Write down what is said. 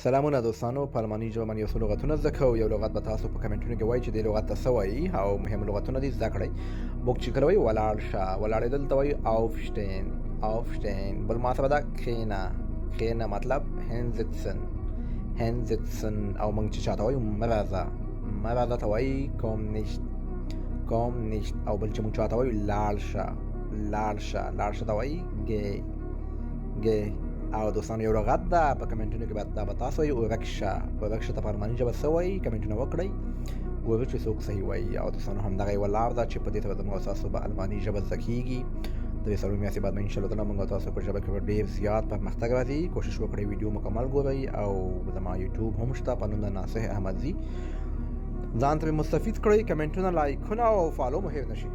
سلامونه دوستانو، په الماني ژبه باندې یو څو لغتونه زده کوو. یو لغت به تاسو په کمنټونو کې وایي چې دې لغت ته څه وایي او مهم لغتونه دي زده کړئ. موږ چې کله وایي ولاړ شه، ولاړېدل ته وایي aufstehen aufstehen. بل مناسبه ده کښېنه کښېنه مطلب hinsitzen hinsitzen. او موږ چې چاته وایو مه راځه مه راځه ته وایي komm nicht. او بل چې موږ چاته وایو لاړ شه لاړ شه ته وایي geh. او دوستانو یو لغت ده په کمنټونو کې دا به تاسو وایي اورکشه ته په الماني ژبه څه وایي کمنټونه وکړئ ګورئ چې څوک صحیح وایي. او دوستانو همدغه یوه لار ده چې په دې سره زموږ او ستاسو به الماني ژبه زده کېږي. د دې څلور میاشتې بعد به انشاءالله تعالی موږ او تاسو په ژبه کې به ډېر زیات پرمختګ راځي. کوشش وکړئ ویډیو مکمل ګورئ. او زما یوټیوب هم شته په نوم د ناصح احمدزي. ځان ته مستفید کړئ. کمنټونه لایکونه او فالو مو هېر نه شي.